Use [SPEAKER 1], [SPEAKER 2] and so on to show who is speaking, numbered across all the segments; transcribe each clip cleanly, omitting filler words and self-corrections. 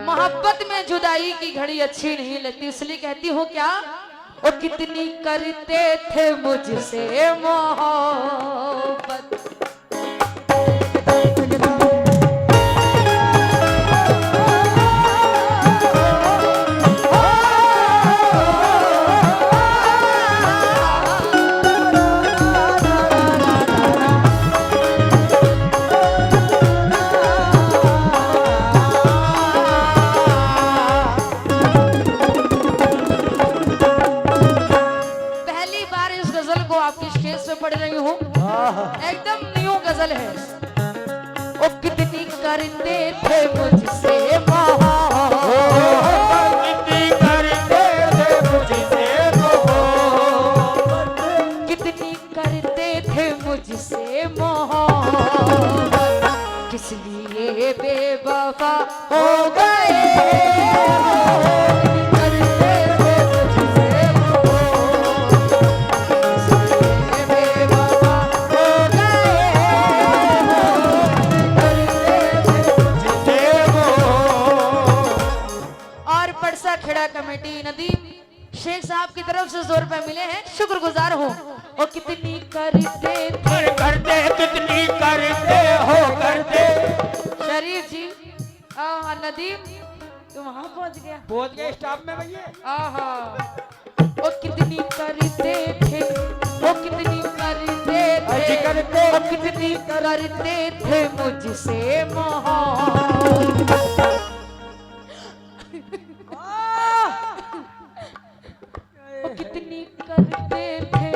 [SPEAKER 1] मोहब्बत में जुदाई की घड़ी अच्छी नहीं लगती, इसलिए कहती हूँ क्या, ओ कितनी करते थे मुझसे मोहब्बत। पढ़ रही हूँ, एकदम न्यू गजल है। ओ कितनी करते थे मुझसे मोहब्बत,
[SPEAKER 2] कितनी करते थे मुझसे मोहब्बत,
[SPEAKER 1] कितनी करते थे मुझसे मोहब्बत, किस लिए बेवफा हो गए कमेटी नदीम शेख साहब की तरफ से 100 रुपए मिले हैं, शुक्रगुजार हूँ। और कितनी करते थे
[SPEAKER 2] करते, कितनी करते हो करते।
[SPEAKER 1] शरीफ जी नदीम तुम वहां पहुंच
[SPEAKER 2] गए स्टाफ में भैया।
[SPEAKER 1] वो कितनी करते थे, वो कितनी करते थे, वो कितनी करते थे मुझसे मोहब्बत, कितनी करते थे,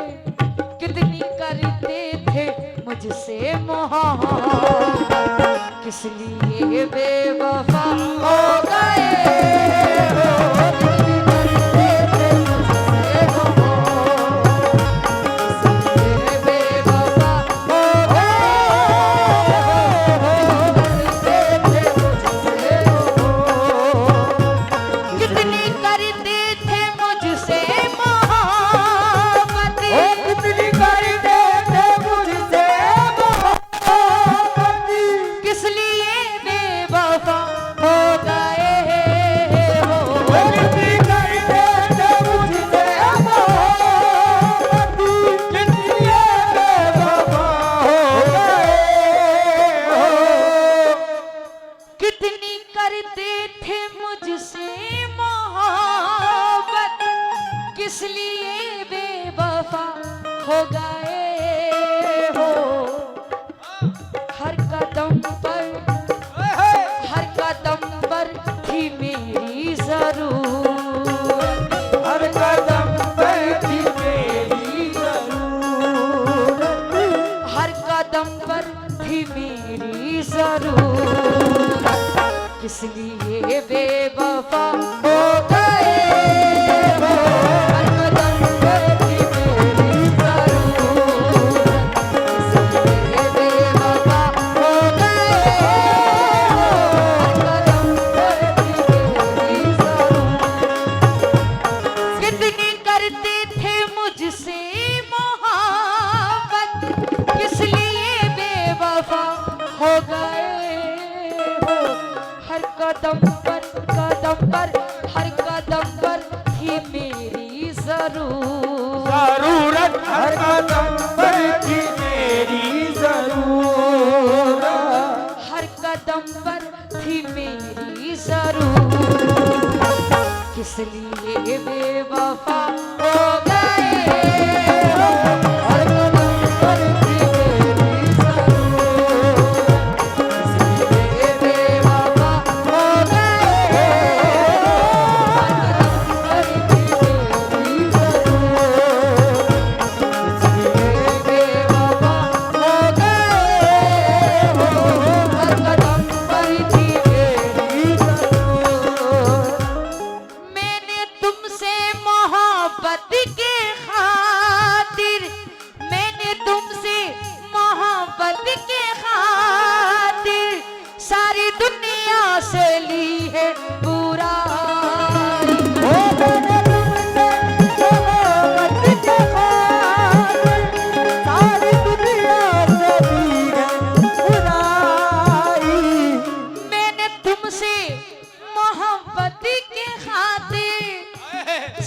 [SPEAKER 1] कितनी करते थे मुझसे मोहब्बत, किस लिए बेवफा हो गए हो, कितनी करते थे मुझसे मोहब्बत, किस लिए बेवफा हो गए हो, करते थे मुझसे मोहब्बत, कितनी करते थे मुझसे हो गए हो, हर कदम पर थी मेरी जरूरत,
[SPEAKER 2] हर कदम पर थी मेरी जरूरत,
[SPEAKER 1] हर कदम पर थी मेरी जरूरत, किस लिए बेवफा हो गए हो, हर कदम पर थी मेरी जरूरत, किस लिए बेवफा हो गए हो, हर कदम पर थी मेरी जरूरत, कितनी करते थे मुझसे मोहब्बत, किस लिए बेवफा हो गए हो, हर कदम पर हर कदम पर थी मेरी
[SPEAKER 2] जरूरत, हर कदम पर थी मेरी जरूरत,
[SPEAKER 1] हर कदम पर थी मेरी जरूरत, किस लिए बेवफा हो गए हो, हर कदम पर थी मेरी जरूरत, किस लिए बेवफा हो गए हो, हर कदम पर थी मेरी जरूरत, किस लिए बेवफा हो गए हो, हर कदम पर थी मेरी जरूरत, मैंने तुमसे मोहब्बत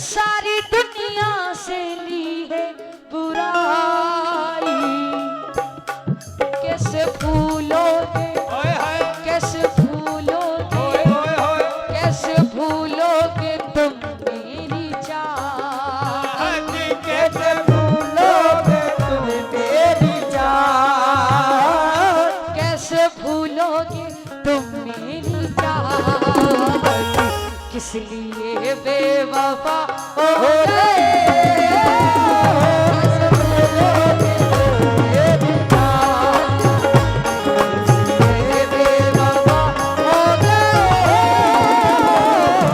[SPEAKER 1] सारी दुनिया से ली है बुराई, कैसे भूलोगे,
[SPEAKER 2] ओए होए
[SPEAKER 1] कैसे भूलोगे,
[SPEAKER 2] ओए होए होए
[SPEAKER 1] कैसे भूलोगे तुम मेरी चाहत,
[SPEAKER 2] कैसे भूलोगे तुम मेरी जान,
[SPEAKER 1] कैसे भूलोगे तुम मेरी चाहत, किस लिए बेवफा हो गए, कैसे भूलोगे तुम मेरी चाहत, किस लिए बेवफा हो गए,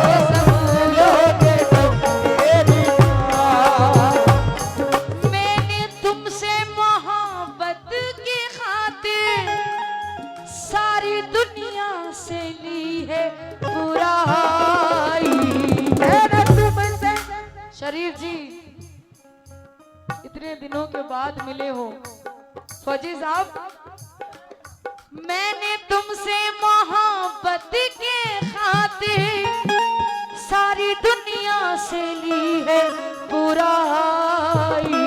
[SPEAKER 1] कैसे भूलोगे तुम मेरी चाहत। मैंने तुमसे मोहब्बत की खातिर सारी दुनिया से ली है बुराई। मैंने तुमसे शरीफ जी इतने दिनों के बाद मिले हो फौजी साहब, मैंने तुमसे मोहब्बत के खातिर सारी दुनिया से ली है बुराई।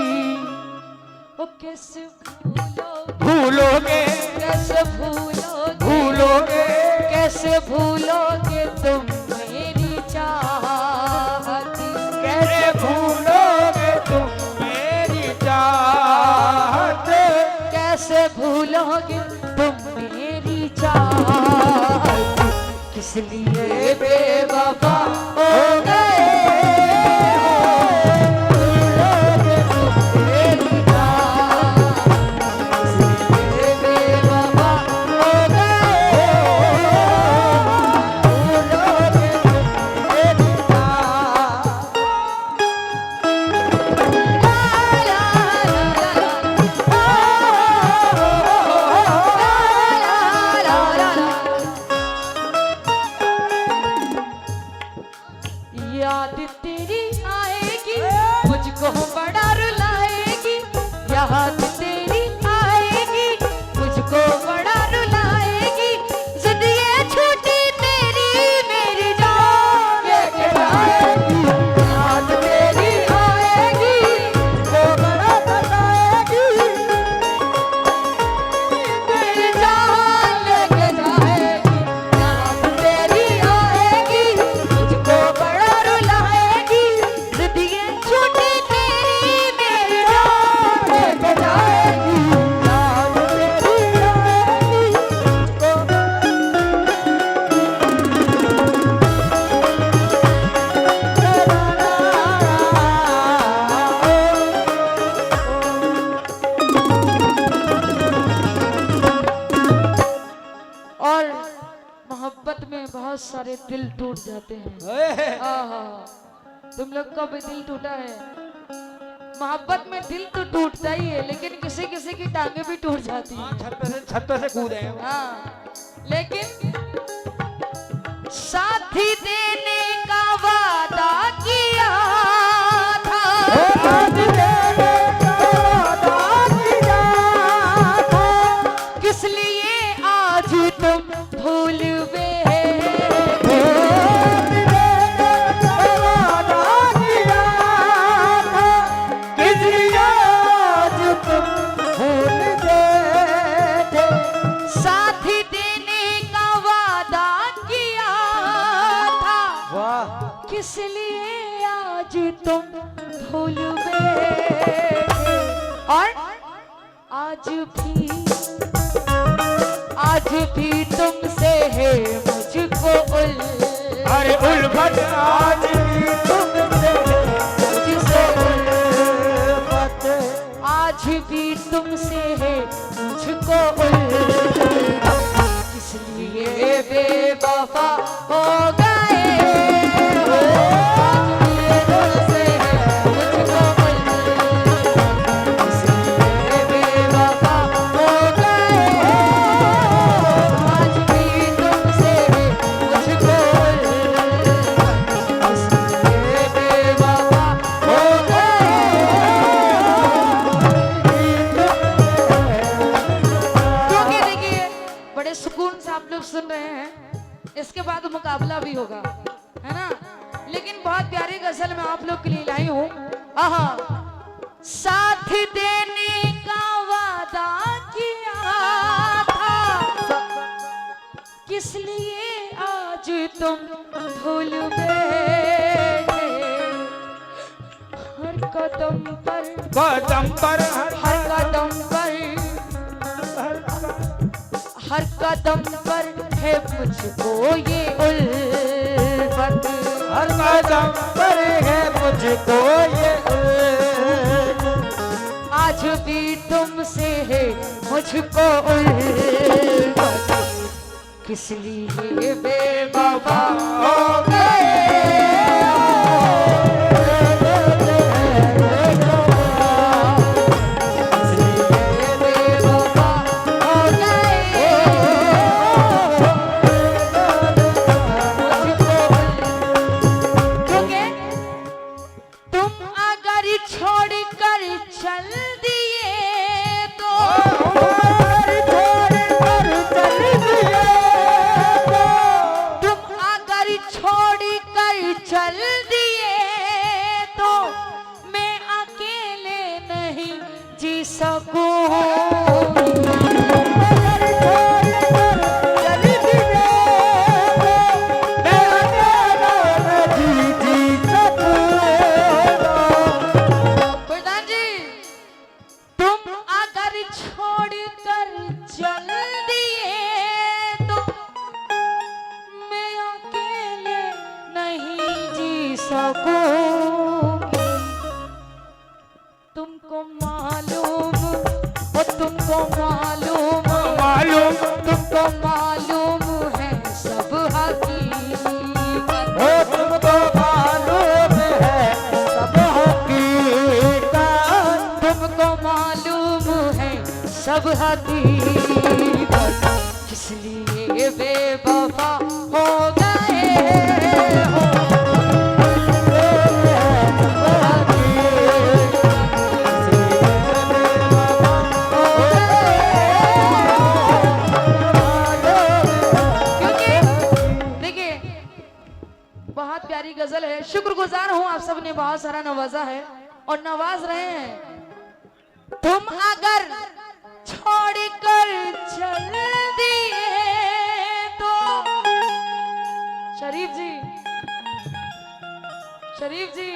[SPEAKER 1] ओ कैसे भूलोगे,
[SPEAKER 2] भूलोगे
[SPEAKER 1] कैसे भूलोगे,
[SPEAKER 2] भूलोगे
[SPEAKER 1] कैसे भूलोगे तुम मेरी चाहत,
[SPEAKER 2] कैसे भूलोगे तुम मेरी चाहत,
[SPEAKER 1] कैसे भूलोगे तुम मेरी चाहत, किस लिए बेवफा हो गए, भूलोगे तुम मेरी चाहत, किस लिए बेवफा हो गए, भूलोगे तुम मेरी चाहत। याद तेरी आएगी मुझको बड़ा रुलाएगी, याद तेरी आएगी मुझको बड़ा रुलाएगी, जिद ये छूटी तेरी मेरी जान लेके जाएगी, याद तेरी आएगी मुझको बड़ा रुलाएगी, मेरी जान लेके जाएगी, याद तेरी आएगी मुझको बड़ा रुलाएगी, जिद ये छूटी तेरी मेरी जान लेके जाएगी, याद तेरी आएगी मुझको और मोहब्बत में बहुत सारे दिल टूट जाते हैं। आहा, तुम लोग का भी दिल टूटा है? मोहब्बत में दिल तो टूटता ही है, लेकिन किसी किसी की टांगे भी टूट जाती हैं।
[SPEAKER 2] छत से कूदे हैं वो।
[SPEAKER 1] हाँ, लेकिन साथी देने का वादा किया था, किस लिए आज तुम भूल गए,
[SPEAKER 2] किस लिए आज तुम भूल गए,
[SPEAKER 1] साथी देने का वादा किया था,
[SPEAKER 2] वाह
[SPEAKER 1] किस लिए आज तुम भूल गए, और आज भी तुमसे है मुझको
[SPEAKER 2] अरे उल्फत आज भी तुमसे
[SPEAKER 1] मुझसे
[SPEAKER 2] उल्फत,
[SPEAKER 1] आज भी तुमसे है मुझको किस लिए बेवफा हो गए, आज भी तुमसे है मुझको किस लिए बेवफा हो गए, आज भी तुमसे है मुझको किस लिए बेवफा हो गए। क्योंकि देखिए बड़े सुकून से आप लोग सुन रहे हैं, इसके बाद मुकाबला भी होगा, है ना? लेकिन बहुत प्यारी गजल मैं आप लोग के लिए लाई हूँ। आहा, साथ देने का वादा किया था, किस लिए आज तुम भूल बैठे। हर कदम पर हर कदम पर हर कदम पर है मुझको ये उल्फत।
[SPEAKER 2] हर कदम पर है मुझको ये उल्फत।
[SPEAKER 1] आज भी तुमसे है मुझको उल्फत। किस लिए बेवफा हो गए। तुमको मालूम तुमको मालूम है सब हकीकत।
[SPEAKER 2] तुमको मालूम है सब हकीकत।
[SPEAKER 1] तुमको मालूम है सब हकीकत। किस लिए बेवफा हो गए हो। प्यारी गजल है, शुक्रगुजार हूँ आप सब ने बहुत सारा नवाजा है और नवाज रहे हैं। तुम अगर छोड़ कर चल दिए तो शरीफ जी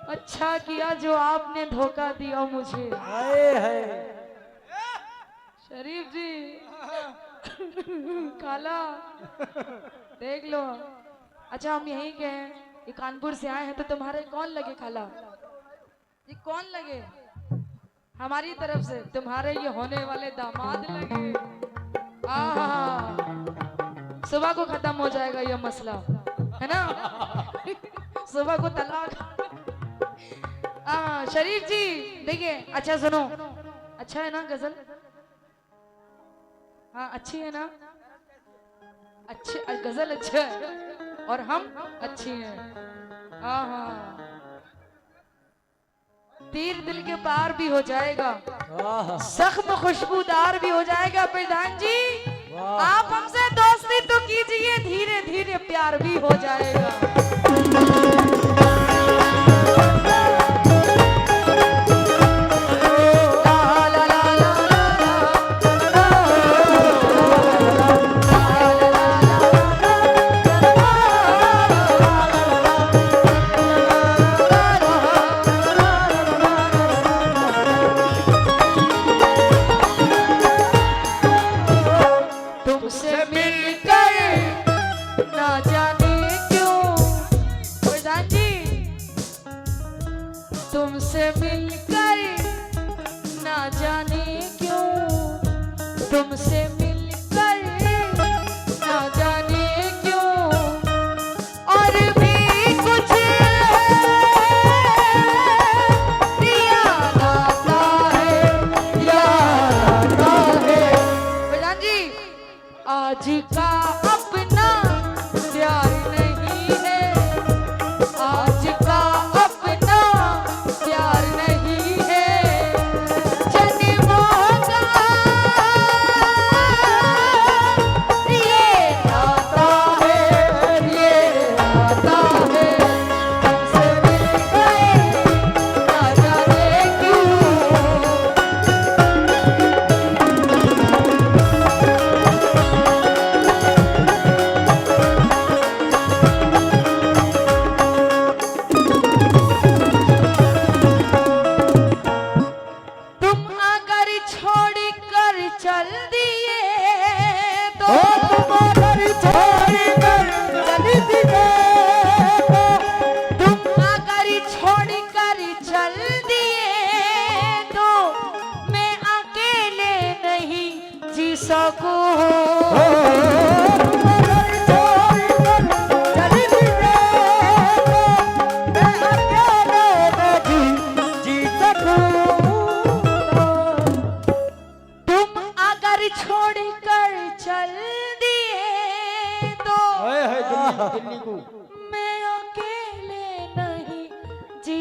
[SPEAKER 1] अच्छा किया जो आपने धोखा दिया मुझे। शरीफ जी खाला देख लो। अच्छा हम यहीं के हैं, ये कानपुर से आए हैं, तो तुम्हारे कौन लगे खाला? ये कौन लगे? हमारी तरफ से तुम्हारे ये होने वाले दामाद लगे। सुबह को खत्म हो जाएगा ये मसला, है ना? सुबह को तलाक। शरीफ जी देखिए, अच्छा सुनो, अच्छा है ना गजल? हाँ अच्छी है ना? अच्छी गजल अच्छा है और हम अच्छी हैं। हाँ, तीर दिल के पार भी हो जाएगा, जख्म खुशबूदार भी हो जाएगा। प्रधान जी आप हमसे दोस्ती तो कीजिए, धीरे धीरे प्यार भी हो जाएगा। तुमसे मिलकर ना जाने क्यों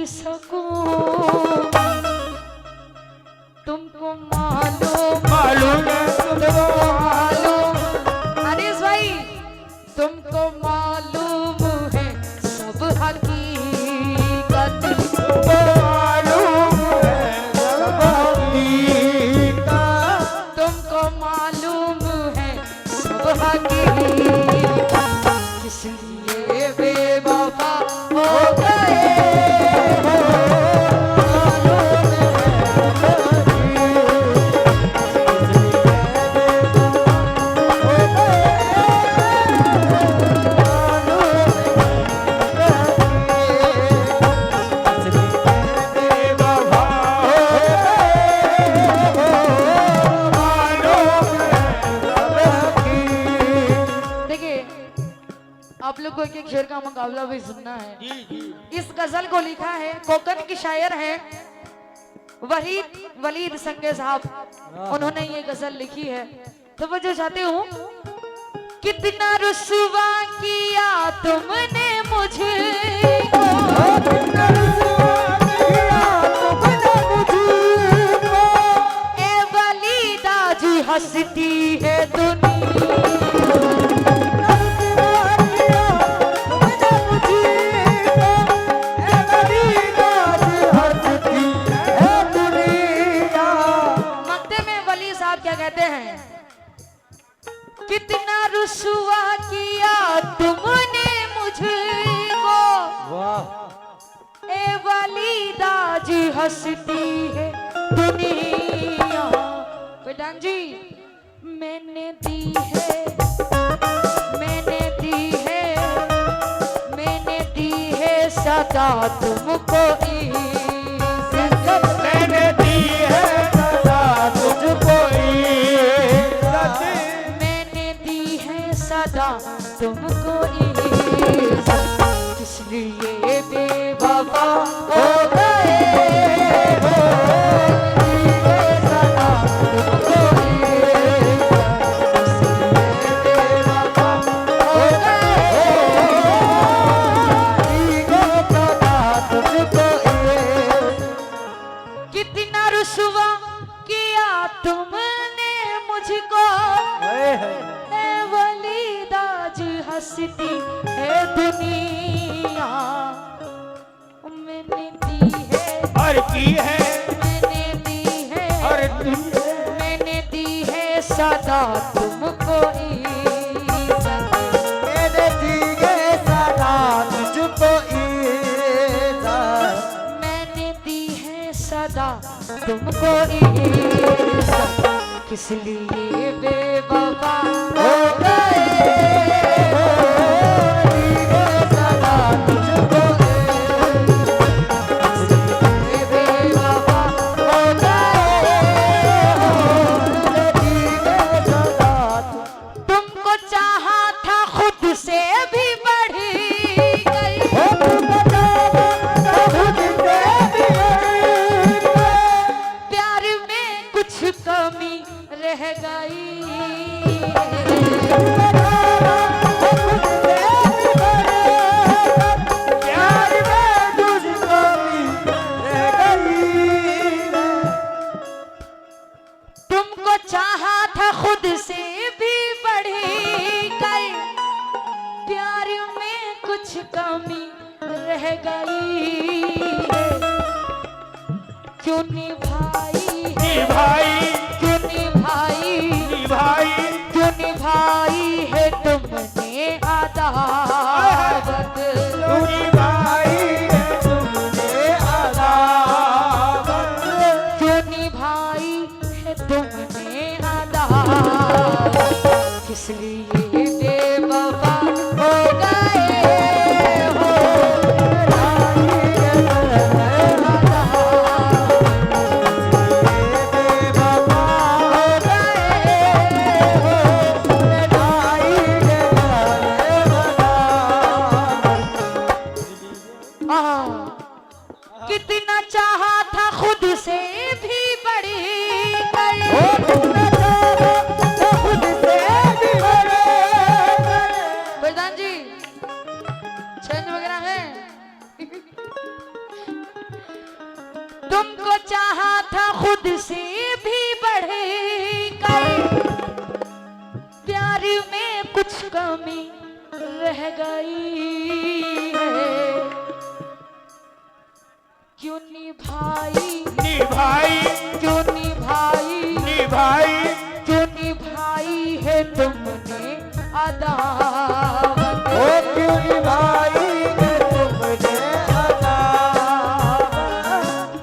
[SPEAKER 1] सकूं। तुमको मालूम
[SPEAKER 2] मालूम है तुमको
[SPEAKER 1] मालूम, हरीश भाई तुमको मालूम है सब हकीकत।
[SPEAKER 2] मालूम है सब हकीकत।
[SPEAKER 1] तुमको मालूम है सब हकीकत। किस लिए बेवफा हो गए हो, आप लोग को एक शेर का मुकाबला भी सुनना है।
[SPEAKER 2] जी जी
[SPEAKER 1] इस गजल को लिखा है, कोकन की शायर है वलीद संगे साहब, उन्होंने ये गजल लिखी है। तो वो जो चाहती हूँ, कितना रुसवा किया तुमने मुझे, ए वलीदा जी हंसती है दुनिया। कितना रुसवा किया तुमने मुझको, ए वलीदा जी हंसती है दुनिया। प्रधान जी मैंने दी है, मैंने दी है, मैंने दी है सदा तुमको इज्जत।
[SPEAKER 2] मैंने दी है सदा तुझको इज्जत।
[SPEAKER 1] सदा तुमको इज्जत। किस लिए बेवफा हो गए हो, सदा तुमको इज्जत। किस लिए बेवफा हो गए हो, सदा तुमको इज्जत। कितना रुसवा किया तुमने मुझको, हंसती है दुनिया। मैंने दी है
[SPEAKER 2] और की है,
[SPEAKER 1] मैंने दी है
[SPEAKER 2] और दी है,
[SPEAKER 1] मैंने दी है सदा तुमको इज्जत।
[SPEAKER 2] मैंने दी है सदा तुझको इज्जत।
[SPEAKER 1] मैंने दी है सदा तुमको इज्जत। किस लिए बेवफा हो गए हो, सदा तुझको इज्जत। किस लिए बेवफा हो गए हो, तुमको चाहा था खुद से भी बढ़ी गई, प्यार में कुछ कमी रह गई। तुमको चाहा था खुद से भी बढ़ी गई, प्यार में कुछ कमी रह गई। क्यों निभाई
[SPEAKER 2] निभाई,
[SPEAKER 1] क्यों निभाई
[SPEAKER 2] निभाई,
[SPEAKER 1] क्यों निभाई है तुमने अदावत।
[SPEAKER 2] निभाई है तुमने अदावत।
[SPEAKER 1] क्यों निभाई है तुमने अदावत। किस लिए बेवफा हो गए हो, तुमको चाहा था खुद से भी बढ़े कर, प्यार में कुछ कमी रह गई है। क्यों निभाई
[SPEAKER 2] निभाई
[SPEAKER 1] क्यों निभाई
[SPEAKER 2] निभाई
[SPEAKER 1] क्यों निभाई है तुमने अदावत।
[SPEAKER 2] ओ क्यों निभाई है तुमने अदावत।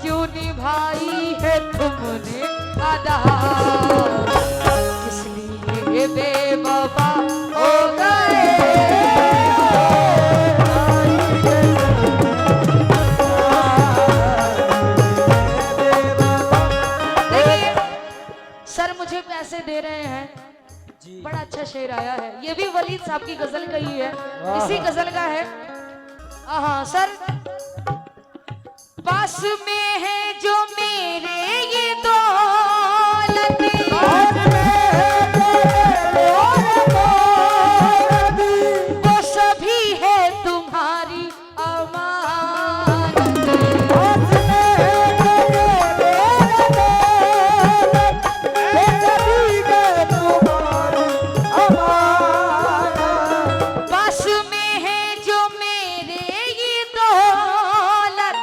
[SPEAKER 1] क्यों निभाई है तुमने अदावत। किस लिए बेवफा हो गए। देखिए सर मुझे पैसे दे रहे हैं, बड़ा अच्छा शेर आया है, ये भी वलीद साहब की गजल का ही है, इसी गजल का है। हाँ सर, पास में है जो मेरे ये दौलत, वो सभी है तुम्हारी अमानत। पास में है जो मेरे ये दौलत,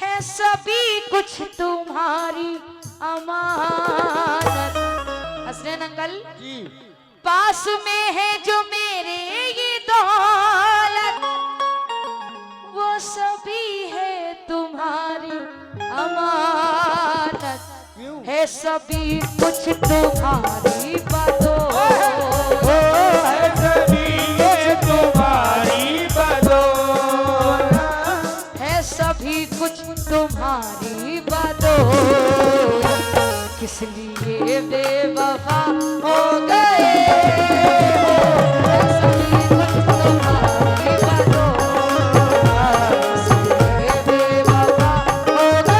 [SPEAKER 1] है सभी कुछ तुम्हारी अमानत। हसनैन अंकल, पास में है जो मेरे ये दौलत, वो सभी है तुम्हारी अमानत। है सभी कुछ तुम्हारी बातों,
[SPEAKER 2] है सभी ये तुम्हारी बदौलत।
[SPEAKER 1] है सभी कुछ तुम्हारी बातों। किस लिए बेवफा हो गए। है सभी कुछ तुम्हारी बातों। किस लिए बेवफा हो गए।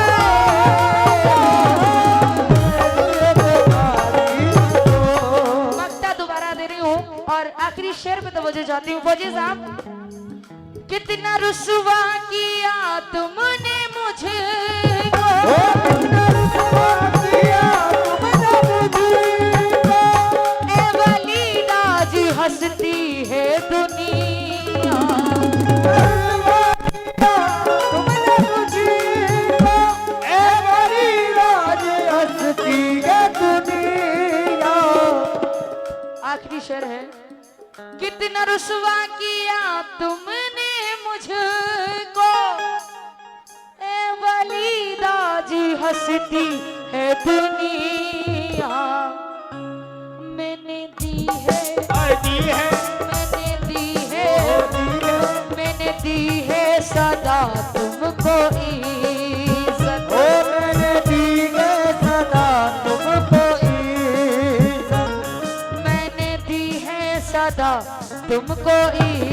[SPEAKER 1] मक्ता दोबारा दे रही हूँ और आखिरी शेर पे तवज्जो चाहती हूँ। फौजी साहब, कितना रुसवा किया तुमने मुझे, ए वलीदा जी हंसती है दुनिया। आखिरी शेर है, कितना रुसवा किया तुमने मुझको, ए वलीदा जी हंसती है दुनिया। मैंने दी है मैंने दी है मैंने दी है सदा तुमको इज्जत।
[SPEAKER 2] मैंने दी है सदा तुमको इज्जत।
[SPEAKER 1] मैंने दी है सदा तुमको इज्जत।